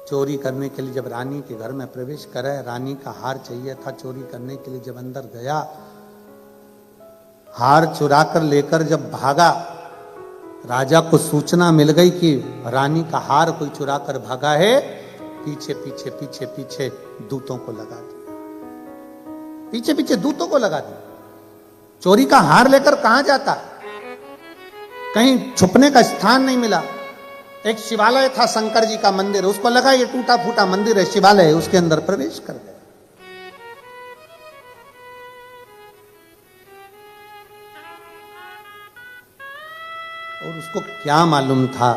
चोरी करने के लिए जब रानी के घर में प्रवेश करे, रानी का हार चाहिए था चोरी करने के लिए, जब अंदर गया हार चुरा कर लेकर जब भागा, राजा को सूचना मिल गई कि रानी का हार कोई चुरा कर भागा है। पीछे पीछे पीछे पीछे दूतों को लगा दिया, पीछे पीछे दूतों को लगा दिया। चोरी का हार लेकर कहां जाता, कहीं छुपने का स्थान नहीं मिला। एक शिवालय था, शंकर जी का मंदिर, उसको लगा ये टूटा फूटा मंदिर है, शिवालय है, उसके अंदर प्रवेश कर गए। और उसको क्या मालूम था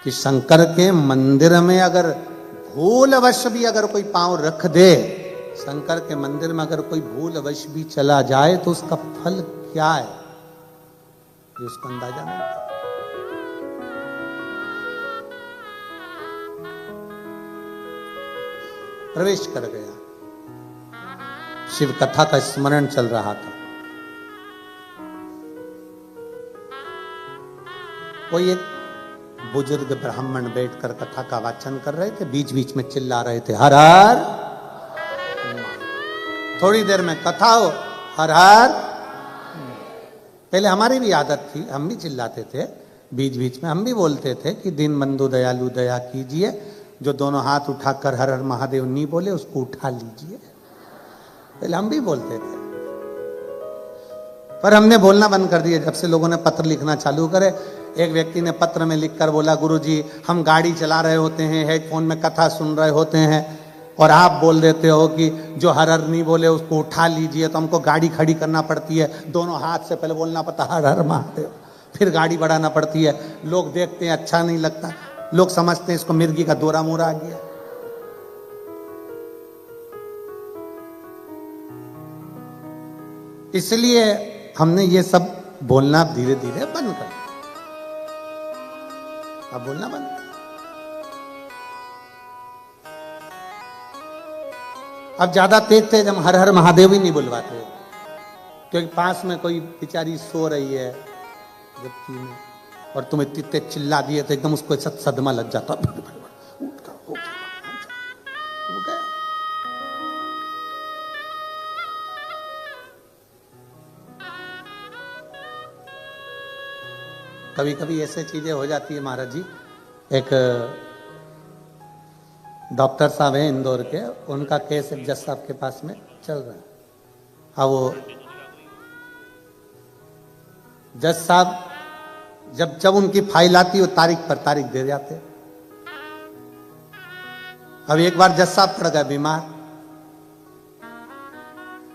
कि शंकर के मंदिर में अगर भूलवश भी अगर कोई पांव रख दे, शंकर के मंदिर में अगर कोई भूलवश भी चला जाए तो उसका फल क्या है, ये उसको अंदाजा नहीं था। प्रवेश कर गया, शिव कथा का स्मरण चल रहा था। कोई एक बुजुर्ग ब्राह्मण बैठकर कथा का वाचन कर रहे थे, बीच बीच में चिल्ला रहे थे हर हर। थोड़ी देर में कथा हो हर हर। पहले हमारी भी आदत थी, हम भी चिल्लाते थे, बीच बीच में हम भी बोलते थे कि दीन बंधु दयालु दया कीजिए, जो दोनों हाथ उठाकर हर हर महादेव नहीं बोले उसको उठा लीजिए। पहले हम भी बोलते थे, पर हमने बोलना बंद कर दिया जब से लोगों ने पत्र लिखना चालू करे। एक व्यक्ति ने पत्र में लिखकर बोला, गुरुजी हम गाड़ी चला रहे होते हैं, हेडफोन में कथा सुन रहे होते हैं और आप बोल देते हो कि जो हर हर नहीं बोले उसको उठा लीजिए, तो हमको गाड़ी खड़ी करना पड़ती है, दोनों हाथ से पहले बोलना पड़ता हर हर महादेव, फिर गाड़ी बढ़ाना पड़ती है। लोग देखते हैं अच्छा नहीं लगता, लोग समझते हैं इसको मिर्गी का दौरा मोरा आ गया। इसलिए हमने ये सब बोलना धीरे धीरे बंद कर दिया। अब बोलना बंद। अब ज्यादा तेज तेज हम हर हर महादेव ही नहीं बुलवाते, क्योंकि पास में कोई बेचारी सो रही है जबकि में, और तुम इतने तेज चिल्ला दिए तो एकदम उसको ऐसा सदमा लग जाता, उठ कर हो गया। कभी कभी ऐसे चीजें हो जाती है महाराज जी। एक डॉक्टर साहब हैं इंदौर के, उनका केस एक जज साहब के पास में चल रहा है। अब वो जज साहब जब जब उनकी फाइल आती वो तारीख पर तारीख दे जाते। अब एक बार जज साहब पड़ गए बीमार,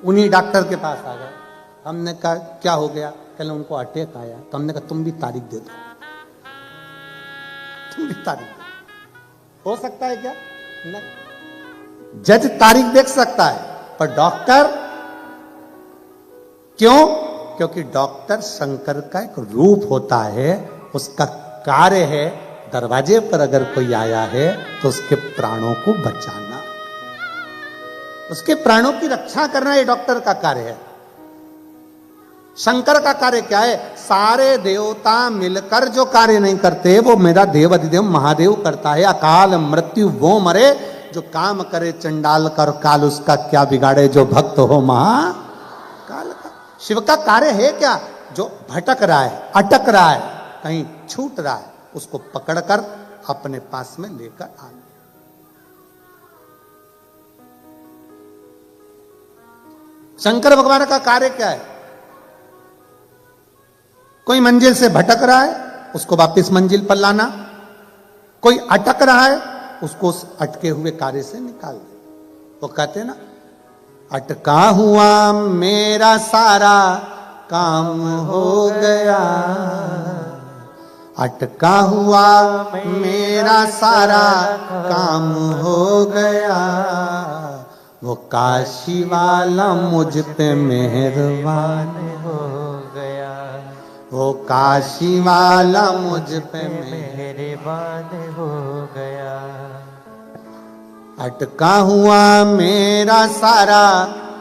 उन्हीं डॉक्टर के पास आ गए। हमने कहा क्या हो गया, कल उनको अटैक आया। तो हमने कहा तुम भी तारीख दे दो, तुम भी तारीख दो। हो सकता है क्या? नहीं, जज तारीख देख सकता है पर डॉक्टर क्यों? क्योंकि डॉक्टर शंकर का एक रूप होता है, उसका कार्य है दरवाजे पर अगर कोई आया है तो उसके प्राणों को बचाना, उसके प्राणों की रक्षा करना, ये डॉक्टर का कार्य है। शंकर का कार्य क्या है? सारे देवता मिलकर जो कार्य नहीं करते वो मेरा देव अधिदेव महादेव करता है। अकाल मृत्यु वो मरे जो काम करे चंडाल कर, काल उसका क्या बिगाड़े जो भक्त हो महाकाल का। शिव का कार्य है क्या? जो भटक रहा है, अटक रहा है, कहीं छूट रहा है, उसको पकड़कर अपने पास में लेकर आना। शंकर भगवान का कार्य क्या है? कोई मंजिल से भटक रहा है उसको वापस मंजिल पर लाना, कोई अटक रहा है उसको उस अटके हुए कार्य से निकाल दे। वो कहते हैं ना, अटका हुआ मेरा सारा काम हो गया, अटका हुआ मेरा सारा काम हो गया, वो काशी वाला मुझ पे मेहरबान हो गया, वो काशी वाला मुझ पे मेहरबान हो गया। अटका हुआ मेरा सारा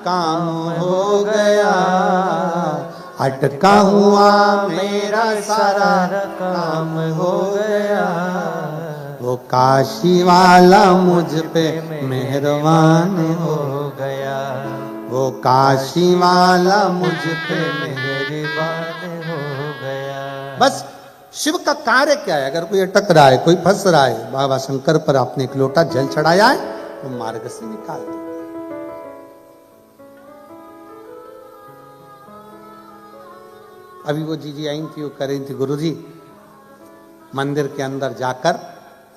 काम हो गया, अटका हुआ मेरा सारा काम हो गया, वो वो काशी वाला मुझ पे मेहरबान हो गया, वो काशी वाला मुझ पे मेहरबान हो गया। बस शिव का कार्य क्या है? अगर कोई अटक रहा है, कोई फंस रहा है, बाबा शंकर पर आपने एक लोटा जल चढ़ाया है, वो मार्ग से निकाल दे। अभी वो जीजी आई थी, वो कह रही थी गुरुजी मंदिर के अंदर जाकर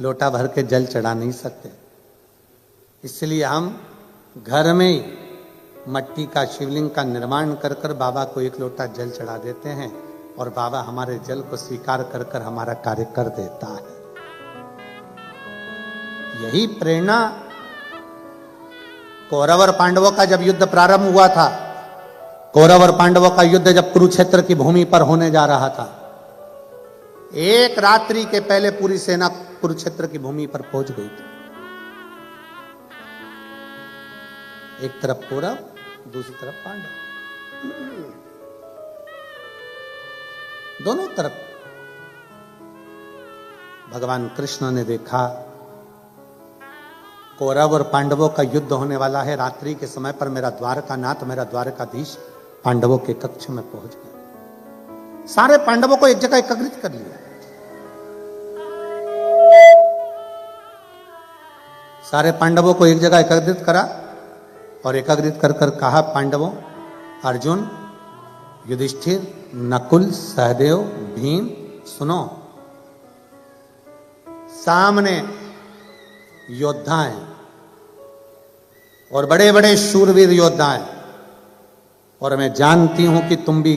लोटा भर के जल चढ़ा नहीं सकते, इसलिए हम घर में ही मट्टी का शिवलिंग का निर्माण कर कर बाबा को एक लोटा जल चढ़ा देते हैं और बाबा हमारे जल को स्वीकार कर कर हमारा कार्य कर देता है। यही प्रेरणा कौरव और पांडवों का जब युद्ध प्रारंभ हुआ था, कौरव और पांडवों का युद्ध जब कुरुक्षेत्र की भूमि पर होने जा रहा था, एक रात्रि के पहले पूरी सेना कुरुक्षेत्र की भूमि पर पहुंच गई थी। एक तरफ कौरव, दूसरी तरफ पांडव, दोनों तरफ। भगवान कृष्ण ने देखा कौरव और पांडवों का युद्ध होने वाला है, रात्रि के समय पर मेरा द्वारकानाथ, मेरा द्वारकाधीश पांडवों के कक्ष में पहुंच गया। सारे पांडवों को एक जगह एकत्रित कर लिया, सारे पांडवों को एक जगह एकत्रित करा और एकत्रित कर कर कहा, पांडवों, अर्जुन, युधिष्ठिर, नकुल, सहदेव, भीम, सुनो, सामने योद्धा हैं और बड़े बड़े शूरवीर योद्धा हैं, और मैं जानती हूं कि तुम भी,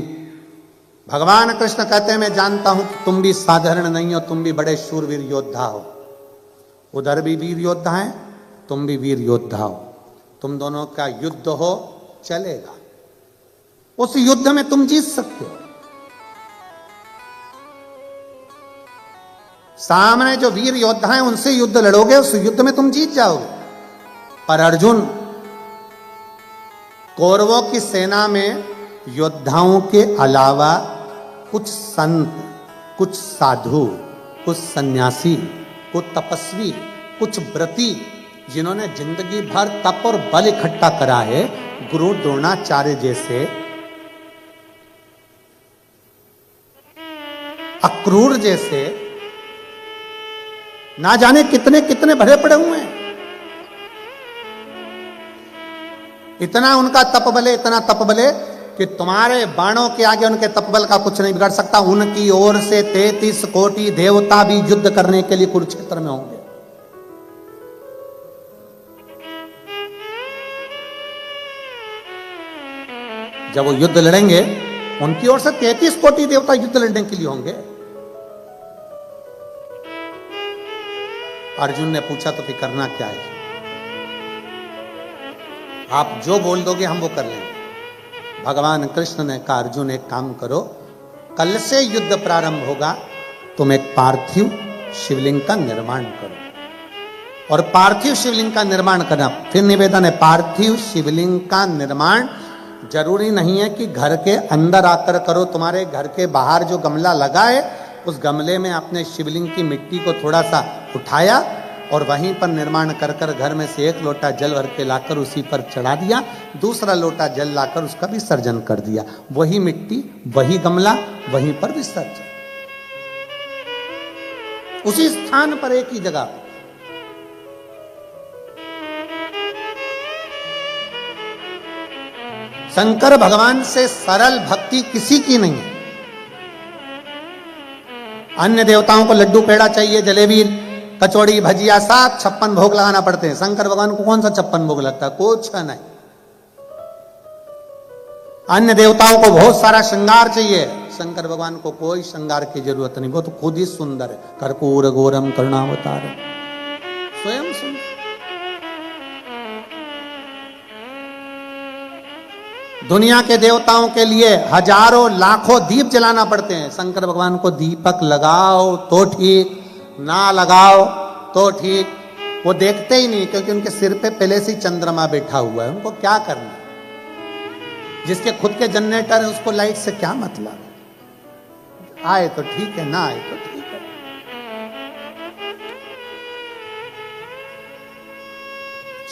भगवान कृष्ण कहते हैं मैं जानता हूं कि तुम भी साधारण नहीं हो, तुम भी बड़े शूरवीर योद्धा हो। उधर भी वीर योद्धा हैं, तुम भी वीर योद्धा हो, तुम दोनों का युद्ध हो चलेगा, उस युद्ध में तुम जीत सकते हो। सामने जो वीर योद्धा हैं उनसे युद्ध लड़ोगे, उस युद्ध में तुम जीत जाओगे। पर अर्जुन, कौरवों की सेना में योद्धाओं के अलावा कुछ संत, कुछ साधु, कुछ सन्यासी, कुछ तपस्वी, कुछ व्रती, जिन्होंने जिंदगी भर तप और बल इकट्ठा करा है, गुरु द्रोणाचार्य जैसे, अक्रूर जैसे, ना जाने कितने कितने भरे पड़े हुए हैं। इतना उनका तप बले, इतना तप बले कि तुम्हारे बाणों के आगे उनके तपबल का कुछ नहीं बिगड़ सकता। उनकी ओर से 33 कोटि देवता भी युद्ध करने के लिए कुरुक्षेत्र में होंगे। जब वो युद्ध लड़ेंगे, उनकी ओर से 33 कोटि देवता युद्ध लड़ने के लिए होंगे। अर्जुन ने पूछा तो फिर करना क्या है? आप जो बोल दोगे हम वो कर लेंगे। भगवान कृष्ण ने कहा, अर्जुन एक काम करो, कल से युद्ध प्रारंभ होगा, तुम एक पार्थिव शिवलिंग का निर्माण करो। और पार्थिव शिवलिंग का निर्माण करना, फिर निवेदन है, पार्थिव शिवलिंग का निर्माण जरूरी नहीं है कि घर के अंदर आकर करो। तुम्हारे घर के बाहर जो गमला लगा है, उस गमले में अपने शिवलिंग की मिट्टी को थोड़ा सा उठाया और वहीं पर निर्माण कर कर घर में से एक लोटा जल भर के लाकर उसी पर चढ़ा दिया, दूसरा लोटा जल लाकर उसका विसर्जन कर दिया। वही मिट्टी, वही गमला, वहीं पर विसर्जन, उसी स्थान पर, एक ही जगह। शंकर भगवान से सरल भक्ति किसी की नहीं है। अन्य देवताओं को लड्डू पेड़ा चाहिए, जलेबी, कचौड़ी, भजिया, 756 भोग लगाना पड़ते हैं। शंकर भगवान को कौन सा 56 भोग लगता है? कुछ नहीं। अन्य देवताओं को बहुत सारा श्रृंगार चाहिए, शंकर भगवान को कोई श्रृंगार की जरूरत नहीं, वो तो खुद ही सुंदर है। कर्पूर गौरम करुणावतारम, स्वयं सुंदर। दुनिया के देवताओं के लिए हजारों लाखों दीप जलाना पड़ते हैं, शंकर भगवान को दीपक लगाओ तो ठीक, ना लगाओ तो ठीक, वो देखते ही नहीं, क्योंकि उनके सिर पे पहले से चंद्रमा बैठा हुआ है। उनको क्या करना? जिसके खुद के जनरेटर है उसको लाइट से क्या मतलब? आए तो ठीक है, ना आए तो ठीक है।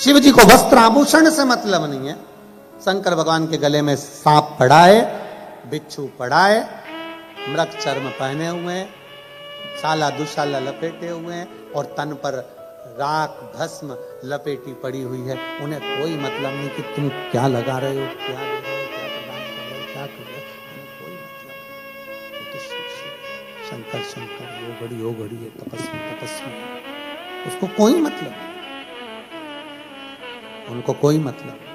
शिव जी को वस्त्र आभूषण से मतलब नहीं है। शंकर भगवान के गले में सांप पड़ा है, बिच्छू पड़ा है, मृग चर्म पहने हुए हैं, साला दुशाला लपेटे हुए हैं और तन पर राख भस्म लपेटी पड़ी हुई है। उन्हें कोई मतलब नहीं कि तुम क्या लगा रहे हो, क्या दे रहे हो, क्या प्रदान कर रहे हो, क्या कर रहे हो, उन्हें कोई मतलब नहीं। वो तो शिव शिव, शंकर शंकर, वो घड़ी है, तपस्वी तपस्वी, उसको कोई मतलब नहीं, उनको कोई मतलब नहीं।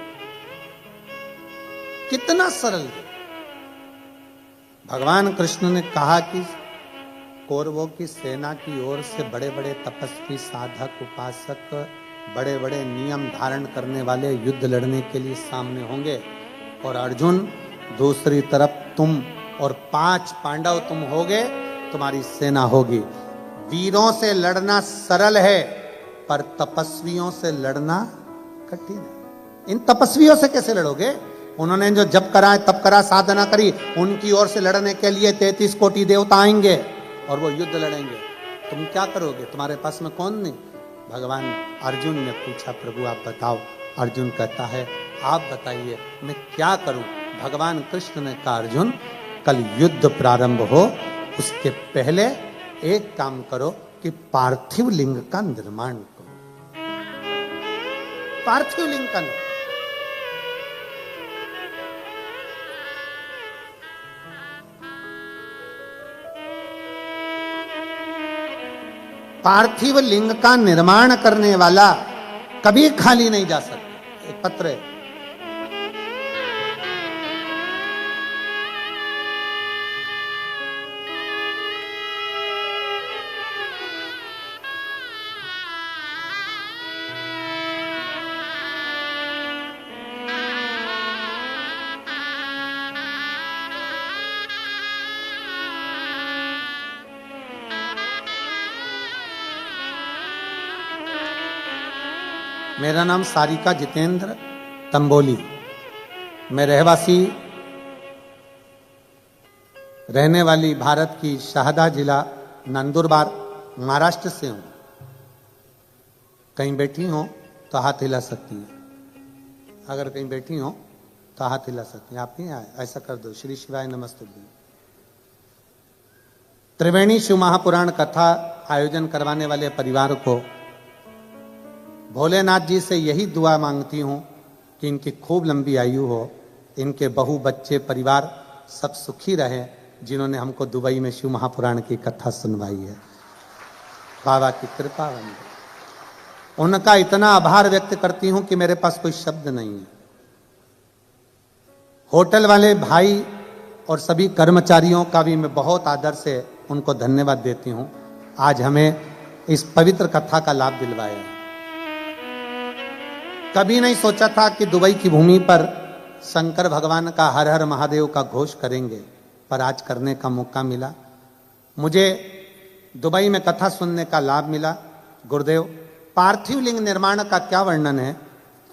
कितना सरल है। भगवान कृष्ण ने कहा कि कौरवों की सेना की ओर से बड़े बड़े तपस्वी साधक उपासक बड़े बड़े नियम धारण करने वाले युद्ध लड़ने के लिए सामने होंगे और अर्जुन दूसरी तरफ तुम और 5 पांडव तुम होगे, तुम्हारी सेना होगी। वीरों से लड़ना सरल है पर तपस्वियों से लड़ना कठिन है। इन तपस्वियों से कैसे लड़ोगे? उन्होंने जो जप करा तप करा साधना करी, उनकी ओर से लड़ने के लिए 33 कोटि देवता आएंगे और वो युद्ध लड़ेंगे। तुम क्या करोगे? तुम्हारे पास में कौन नहीं? भगवान अर्जुन ने पूछा, प्रभु आप बताओ। अर्जुन कहता है, आप बताइए मैं क्या करूं? भगवान कृष्ण ने कहा, अर्जुन कल युद्ध प्रारंभ हो उसके पहले एक काम करो कि पार्थिव लिंग का निर्माण करो। पार्थिव लिंग का निर्माण, पार्थिव लिंग का निर्माण करने वाला कभी खाली नहीं जा सकता। एक पत्र है, मेरा नाम सारिका जितेंद्र तंबोली, मैं रहवासी रहने वाली भारत की शाहदा जिला नंदुरबार महाराष्ट्र से हूं। कहीं बैठी हो तो हाथ हिला सकती है, अगर कहीं बैठी हो तो हाथ हिला सकती है। आप ही आए, ऐसा कर दो। श्री शिवाय नमस्तुभ्यं। त्रिवेणी शिव महापुराण कथा आयोजन करवाने वाले परिवार को भोलेनाथ जी से यही दुआ मांगती हूं कि इनकी खूब लंबी आयु हो, इनके बहू बच्चे परिवार सब सुखी रहे, जिन्होंने हमको दुबई में शिव महापुराण की कथा सुनवाई है। बाबा की कृपा बनी, उनका इतना आभार व्यक्त करती हूं कि मेरे पास कोई शब्द नहीं है। होटल वाले भाई और सभी कर्मचारियों का भी मैं बहुत आदर से उनको धन्यवाद देती हूं, आज हमें इस पवित्र कथा का लाभ दिलवाया है। कभी नहीं सोचा था कि दुबई की भूमि पर शंकर भगवान का हर हर महादेव का घोष करेंगे, पर आज करने का मौका मिला। मुझे दुबई में कथा सुनने का लाभ मिला। गुरुदेव, पार्थिव लिंग निर्माण का क्या वर्णन है?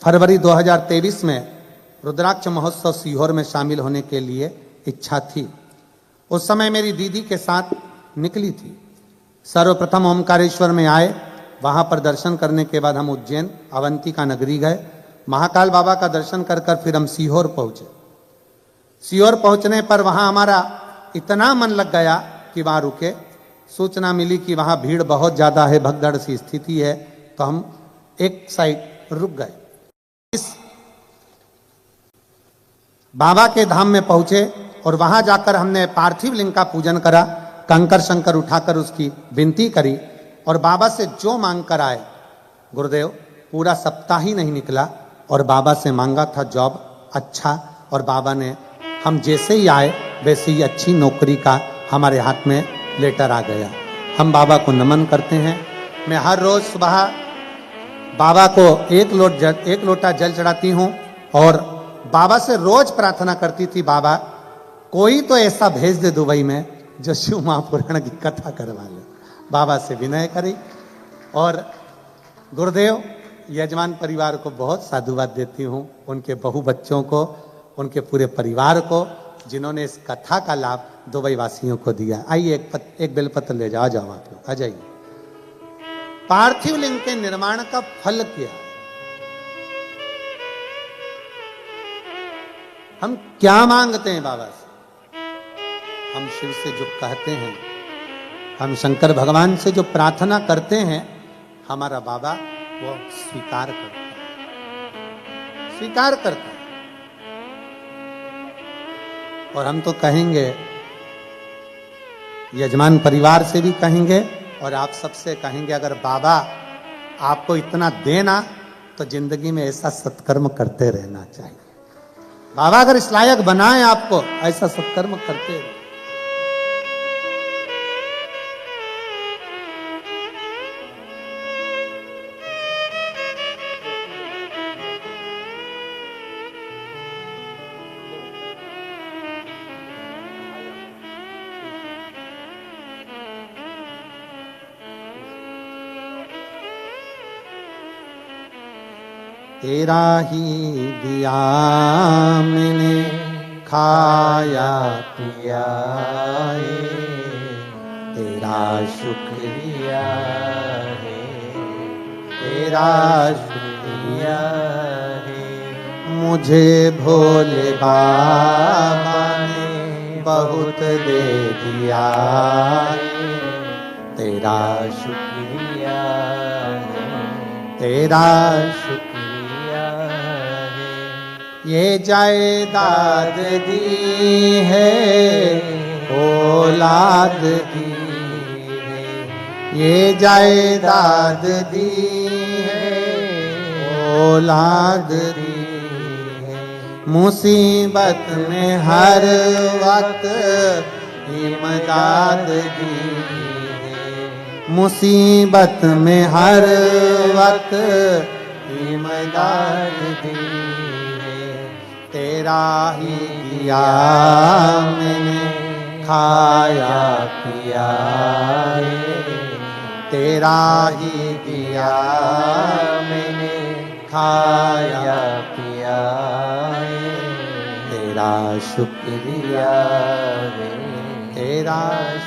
फरवरी 2023 में रुद्राक्ष महोत्सव सीहोर में शामिल होने के लिए इच्छा थी। उस समय मेरी दीदी के साथ निकली थी। सर्वप्रथम ओमकारेश्वर में आए, वहां पर दर्शन करने के बाद हम उज्जैन अवंतिका नगरी गए। महाकाल बाबा का दर्शन कर कर फिर हम सीहोर पहुंचे। सीहोर पहुंचने पर वहां हमारा इतना मन लग गया कि वहां रुके। सूचना मिली कि वहां भीड़ बहुत ज्यादा है, भगदड़ सी स्थिति है, तो हम एक साइड रुक गए। इस बाबा के धाम में पहुंचे और वहां जाकर हमने पार्थिव लिंग का पूजन करा, कंकर शंकर उठाकर उसकी विनती करी और बाबा से जो मांग कर आए। गुरुदेव, पूरा सप्ताह ही नहीं निकला और बाबा से मांगा था जॉब अच्छा, और बाबा ने हम जैसे ही आए वैसे ही अच्छी नौकरी का हमारे हाथ में लेटर आ गया। हम बाबा को नमन करते हैं। मैं हर रोज सुबह बाबा को एक लोटा जल चढ़ाती हूँ और बाबा से रोज प्रार्थना करती थी, बाबा कोई तो ऐसा भेज दे दुबई में जो शिव महापुराण की कथा करवा ले। बाबा से विनय करी और गुरुदेव यजमान परिवार को बहुत साधुवाद देती हूँ, उनके बहु बच्चों को, उनके पूरे परिवार को, जिन्होंने इस कथा का लाभ दुबई वासियों को दिया। आइए एक बेलपत्र ले जाओ, आप लोग आ जाइए। पार्थिव लिंग के निर्माण का फल क्या है? हम क्या मांगते हैं बाबा से? हम शिव से जो कहते हैं, हम शंकर भगवान से जो प्रार्थना करते हैं, हमारा बाबा वो स्वीकार करता है, स्वीकार करता है। और हम तो कहेंगे, यजमान परिवार से भी कहेंगे और आप सबसे कहेंगे, अगर बाबा आपको इतना देना तो जिंदगी में ऐसा सत्कर्म करते रहना चाहिए। बाबा अगर इस लायक बनाए आपको, ऐसा सत्कर्म करते रहे। तेरा ही दिया मैंने खाया पिया है, तेरा शुक्रिया है, तेरा शुक्रिया है। मुझे भोले बाबा ने बहुत दे दिया है, तेरा शुक्रिया है, तेरा शुक्रिया। ये जायदाद दी है, औलाद दी है, ये जायदाद दी है, औलाद दी है। मुसीबत में हर वक्त इमदाद दी है, मुसीबत में हर वक्त इमदाद दी है। तेरा ही दिया मैंने खाया पिया है, तेरा ही दिया मैंने खाया पिया है, तेरा शुक्रिया है, तेरा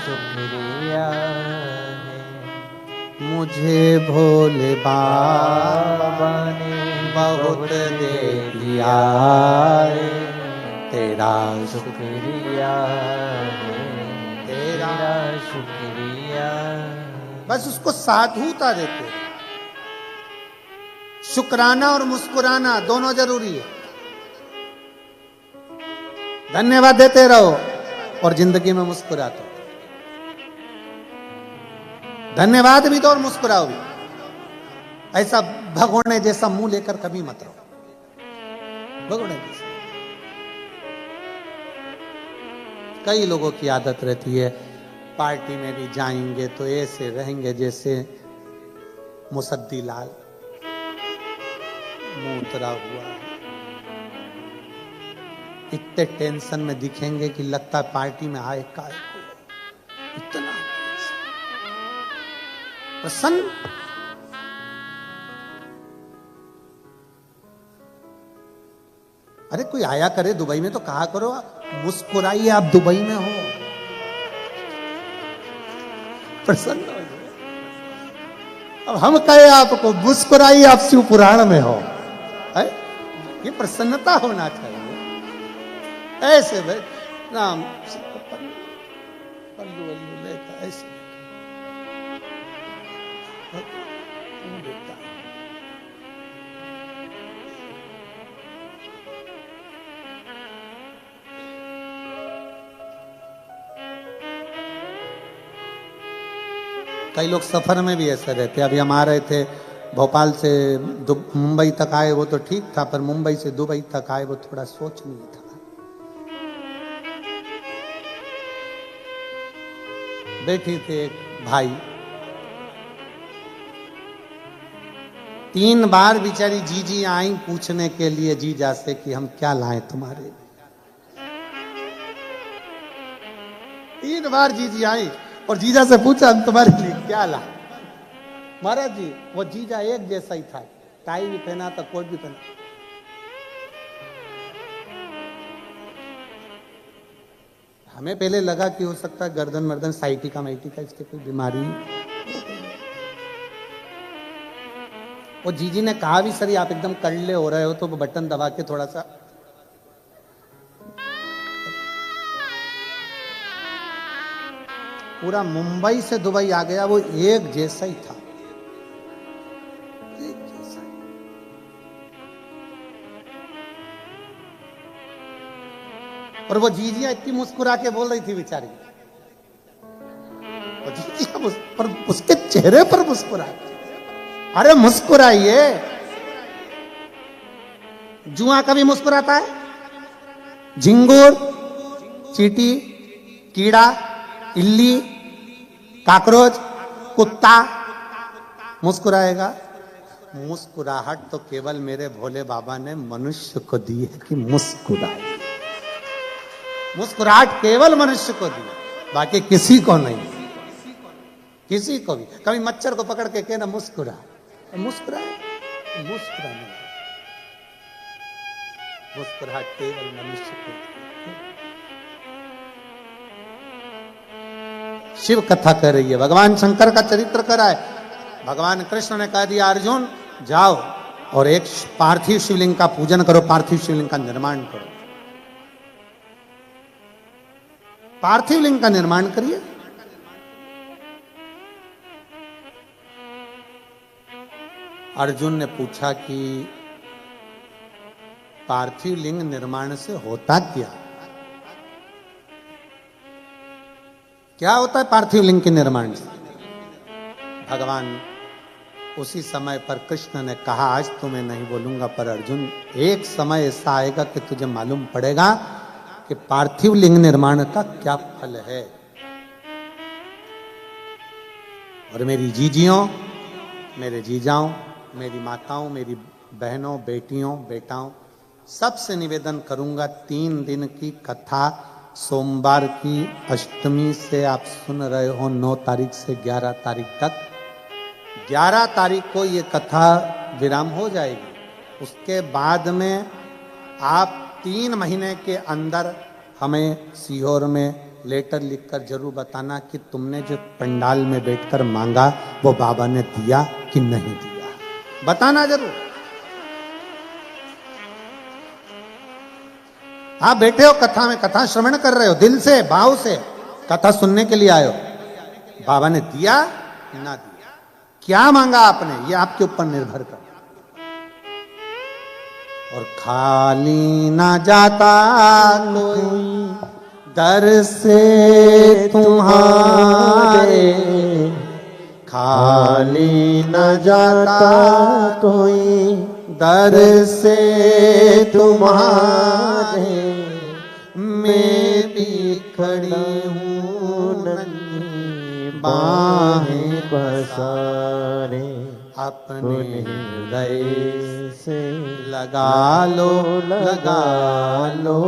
शुक्रिया है। मुझे भोले बाबा ने बहुत दे दिया है, तेरा शुक्रिया है, तेरा शुक्रिया। बस उसको साधुता देते हैं। शुक्राना और मुस्कुराना दोनों जरूरी है। धन्यवाद देते रहो और जिंदगी में मुस्कुराते। धन्यवाद भी दो और मुस्कुराओ भी। ऐसा भगोने जैसा मुंह लेकर कभी मत रहो। भगोने जैसा कई लोगों की आदत रहती है, पार्टी में भी जाएंगे तो ऐसे रहेंगे जैसे मुसद्दी लाल, मुंह उतरा हुआ है। इतने टेंशन में दिखेंगे कि लगता है पार्टी में आए काय को। इतना प्रसन्न। अरे कोई आया करे दुबई में तो कहा करो मुस्कुराइए, आप दुबई में हो, प्रसन्न हो जाए। अब हम कहे आपको मुस्कुराइए, आप शिव पुराण में हो। ये प्रसन्नता होना चाहिए। ऐसे भाई राम पल्लू वल्लू लेकर ऐसे कई लोग सफर में भी ऐसे रहते। अभी हम आ रहे थे भोपाल से मुंबई तक आए, वो तो ठीक था, पर मुंबई से दुबई तक आए वो थोड़ा सोचनीय था। बैठी थे एक भाई, 3 बार बेचारी जीजी आई पूछने के लिए जीजा से कि हम क्या लाएं तुम्हारे लिए। 3 बार जीजी आई और जीजा से पूछा हम तुम्हारे लिए क्या ला। महाराज जी वो जीजा एक जैसा ही था, टाई भी पहना था, कोट भी पहना। हमें पहले लगा कि हो सकता है गर्दन मर्दन साइटिका माइटिका इसके कोई बीमारी। वो जीजी ने कहा भी सर आप एकदम कड़ले हो रहे हो, तो वो बटन दबा के थोड़ा सा पूरा मुंबई से दुबई आ गया, वो एक जैसा ही था, एक जैसा ही। और वो जीजिया इतनी मुस्कुरा के बोल रही थी बेचारी, वो जीजिया पर उसके चेहरे पर मुस्कुरा, अरे मुस्कुराइए। जुआ कभी मुस्कुराता है? झिंगुर, चींटी, कीड़ा, इल्ली, काकरोच, कुत्ता मुस्कुराएगा? मुस्कुराहट तो केवल मेरे भोले बाबा ने मनुष्य को दी है कि मुस्कुराए। मुस्कुराहट केवल मनुष्य को दी, बाकी किसी को नहीं, किसी को भी। कभी मच्छर को पकड़ के कहना मुस्कुरा, मुस्कुराए, मुस्कुराने, मुस्कुराहट केवल मनुष्य को दी। शिव कथा कर रही है, भगवान शंकर का चरित्र कर रहा है। भगवान कृष्ण ने कह दिया अर्जुन जाओ और एक पार्थिव शिवलिंग का पूजन करो, पार्थिव शिवलिंग का निर्माण करो। पार्थिव लिंग का निर्माण करिए। अर्जुन ने पूछा कि पार्थिव लिंग निर्माण से होता क्या? क्या होता है पार्थिव लिंग के निर्माण से? भगवान उसी समय पर कृष्ण ने कहा आज तो मैं नहीं बोलूंगा, पर अर्जुन एक समय ऐसा आएगा कि तुझे मालूम पड़ेगा कि पार्थिव लिंग निर्माण का क्या फल है। और मेरी जीजियों, मेरे जीजाओं, मेरी माताओं, मेरी बहनों, बेटियों, बेटाओं, सबसे निवेदन करूंगा 3 दिन की कथा सोमवार की अष्टमी से आप सुन रहे हो, 9 तारीख से 11 तारीख तक। 11 तारीख को ये कथा विराम हो जाएगी। उसके बाद में आप 3 महीने के अंदर हमें सीहोर में लेटर लिखकर जरूर बताना कि तुमने जो पंडाल में बैठकर मांगा वो बाबा ने दिया कि नहीं दिया, बताना जरूर। आप बैठे हो कथा में, कथा श्रवण कर रहे हो, दिल से भाव से कथा सुनने के लिए आए हो, बाबा ने दिया ना दिया, क्या मांगा आपने, ये आपके ऊपर निर्भर कर। और खाली ना जाता कोई दर से तुम्हारे, खाली न जाता कोई दर से तुम्हारे, मैं भी खड़ी हूँ नन्ही बाहें पसारे, अपने हृदय से लगा लो, लगा लो,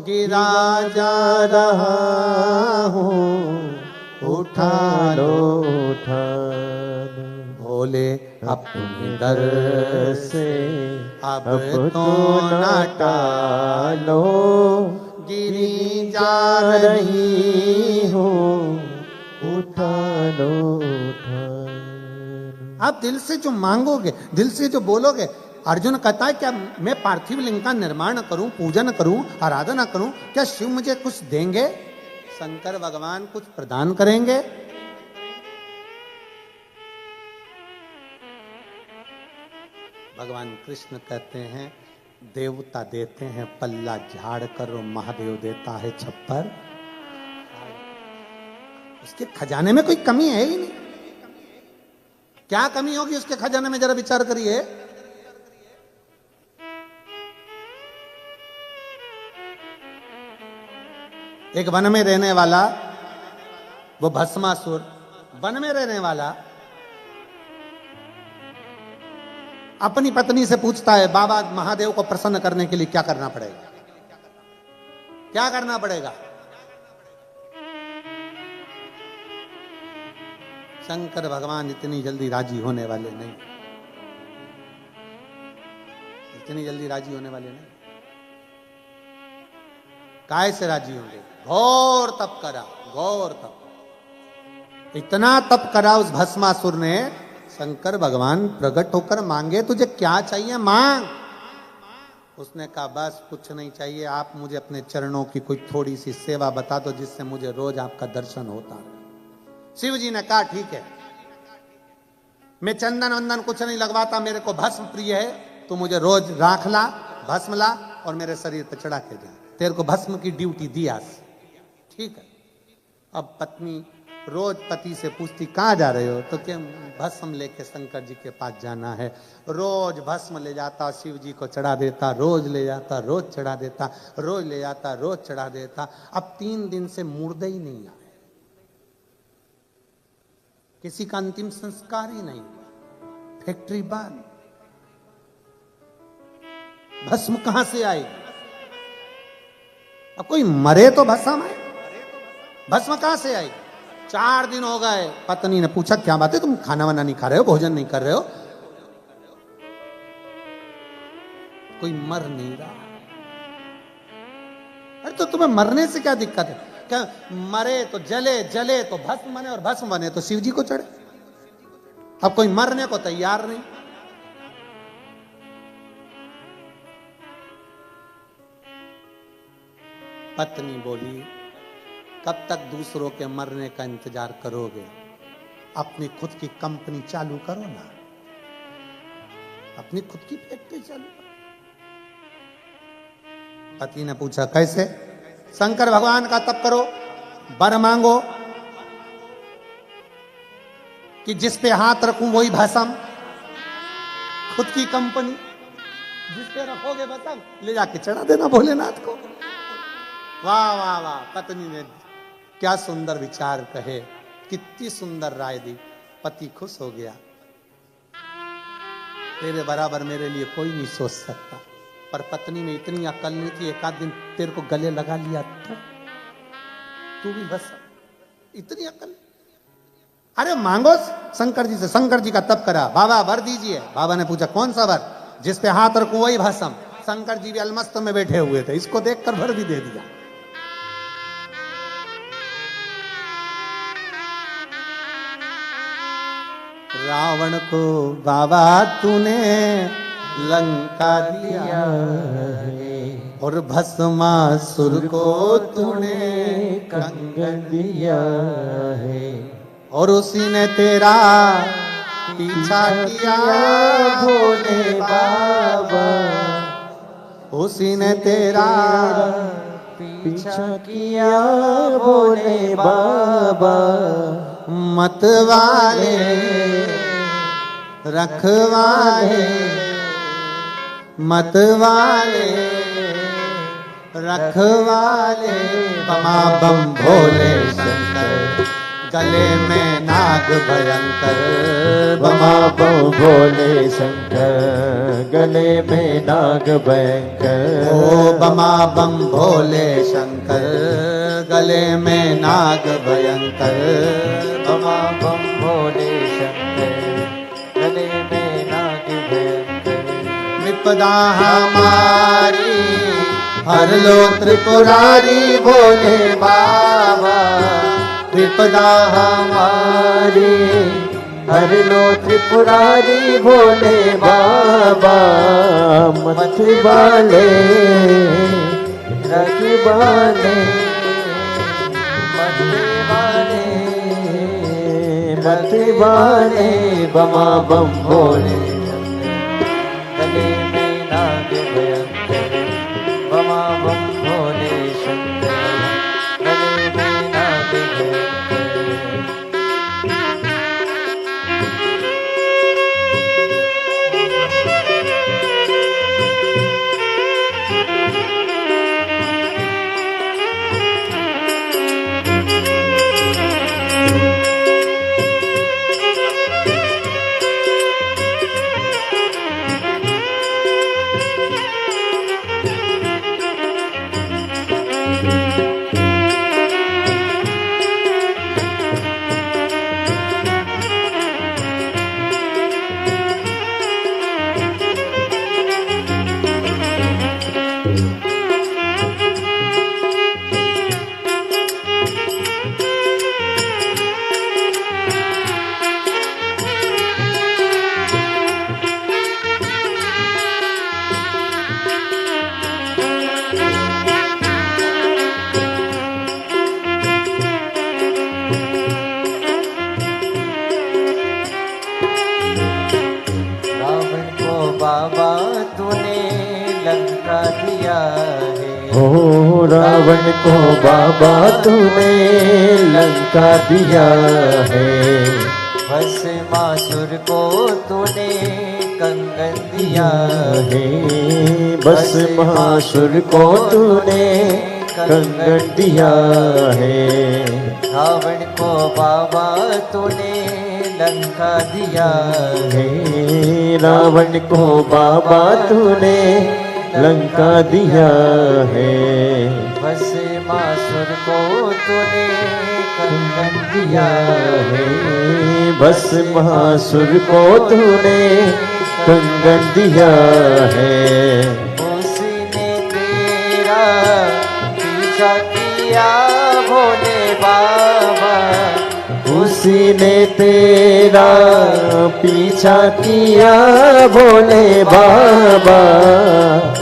गिरा जा रहा हूँ, उठा लो, उठा लो, भोले अपने दर से अब तो न टालो, गिरी जा रही हूँ, उठा लो, उठा लो। आप दिल से जो मांगोगे, दिल से जो बोलोगे। अर्जुन कहता है क्या मैं पार्थिव लिंग का निर्माण करूं, पूजन करूं, आराधना करूं, क्या शिव मुझे कुछ देंगे? शंकर भगवान कुछ प्रदान करेंगे? भगवान कृष्ण कहते हैं देवता देते हैं पल्ला झाड़ कर, महादेव देता है छप्पर। उसके खजाने में कोई कमी है ही नहीं। क्या कमी होगी उसके खजाने में, जरा विचार करिए। एक वन में रहने वाला वो भस्मासुर, वन में रहने वाला अपनी पत्नी से पूछता है बाबा महादेव को प्रसन्न करने के लिए क्या करना पड़ेगा, क्या करना पड़ेगा? शंकर भगवान इतनी जल्दी राजी होने वाले नहीं, इतनी जल्दी राजी होने वाले नहीं। काय से राजी होंगे? घोर तप करा, घोर तप, इतना तप करा उस भस्मासुर ने। शंकर भगवान प्रकट होकर मांगे तुझे क्या चाहिए मांग। उसने कहा बस कुछ नहीं चाहिए, आप मुझे अपने चरणों की कोई थोड़ी सी सेवा बता दो जिससे मुझे रोज आपका दर्शन होता रहे। शिव जी ने कहा ठीक है, मैं चंदन वंदन कुछ नहीं लगवाता, मेरे को भस्म प्रिय है, तू मुझे रोज राख ला, भस्म ला और मेरे शरीर पर चढ़ा के जा, तेरे को भस्म की ड्यूटी दी आज। ठीक है। अब पत्नी रोज पति से पूछती कहाँ जा रहे हो, तो क्या भस्म लेके शंकर जी के पास जाना है। रोज भस्म ले जाता, शिव जी को चढ़ा देता, रोज ले जाता, रोज चढ़ा देता, रोज ले जाता, रोज चढ़ा देता। अब 3 दिन से मुर्दे ही नहीं आए, किसी का अंतिम संस्कार ही नहीं, फैक्ट्री बंद, भस्म कहां से आएगी। अब कोई मरे तो भस्म है, भस्म कहां से आएगी। 4 दिन हो गए, पत्नी ने पूछा क्या बात है, तुम खाना वाना नहीं खा रहे हो, भोजन नहीं कर रहे हो। कोई मर नहीं रहा। अरे तो तुम्हें मरने से क्या दिक्कत है, क्या मरे तो जले, जले तो भस्म बने और भस्म बने तो शिव जी को चढ़े। अब कोई मरने को तैयार नहीं। पत्नी बोली कब तक दूसरों के मरने का इंतजार करोगे, अपनी खुद की कंपनी चालू करो ना, अपनी खुद की फैक्ट्री चालू करो। पति ने पूछा कैसे। शंकर भगवान का तप करो, वर मांगो कि जिस पे हाथ रखूं वही भस्म, खुद की कंपनी, जिस पे रखोगे भस्म ले जाके चढ़ा देना भोलेनाथ को। वाह वाह वाह, पत्नी ने क्या सुंदर विचार कहे, कितनी सुंदर राय दी। पति खुश हो गया, तेरे बराबर मेरे लिए कोई नहीं सोच सकता। पर पत्नी में इतनी अकल नहीं थी, एक आध दिन तेरे को गले लगा लिया तो तू भी बस, इतनी अकल। अरे मांगो शंकर जी से, शंकर जी का तप करा, बाबा वर दीजिए। बाबा ने पूछा कौन सा वर, जिस पे हाथ रखूं वही भस्म। शंकर जी भी अलमस्त में बैठे हुए थे, इसको देखकर वर भी दे दिया। रावण को बाबा तूने लंका दिया है, और भस्मासुर को तूने कंगन दिया है, और उसी ने तेरा पीछा किया भोले बाबा, उसी ने तेरा पीछा किया भोले बाबा। मतवाले रखवाले, मतवाले रखवाले, बमा बम भोले शंकर, गले में नाग भयंकर, बमा बम भोले शंकर, गले में नाग भयंकर। ओ बमा बम भोले शंकर, गले में नाग भयंकर, बमा बम भोले शंकर, गले में नाग भयंकर। विपदा हमारी हर लो त्रिपुरारी भोले बाबा, विपदा हमारी हर लो त्रिपुरारी भोले बाबा। मतवाले रखवाले, मतवाले मतवाले, बमा बम भोले गले में नाग भयंकर, बमा बम भोले शंकर, गले में नाग भयंकर। रावण को बाबा तूने लंका दिया है। हो रावण को बाबा तूने लंका दिया है। भस्मासुर को तूने कंगन दिया है भस्मासुर को तूने कंगन दिया है। रावण को बाबा तूने लंका दिया है रावण को बाबा तूने लंका दिया है। भस्मासुर को तूने कंगन दिया है भस्मासुर को तूने कंगन दिया है। उसी ने तेरा पीछा किया भोले बाबा। उसी ने तेरा पीछा किया भोले बाबा।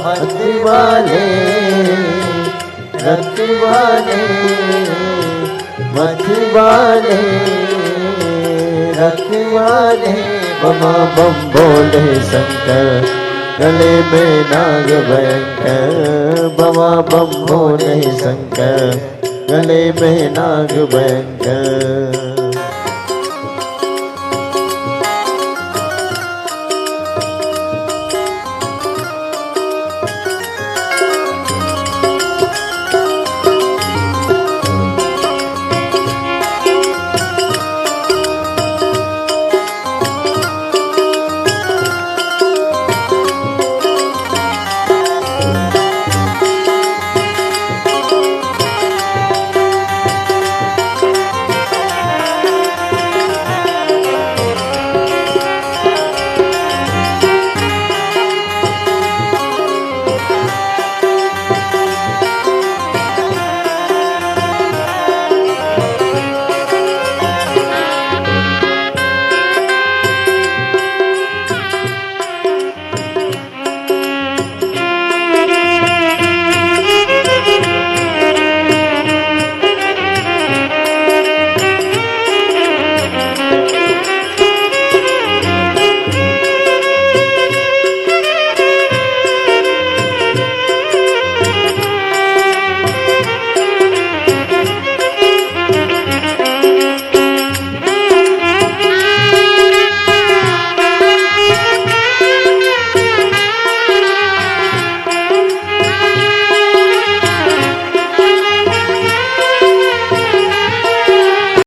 मत वाले रत वाले मत वाले रत वाले बमा बम बोले शंकर गले में नाग भयंकर। बमा बम बोले शंकर गले में नाग भयंकर।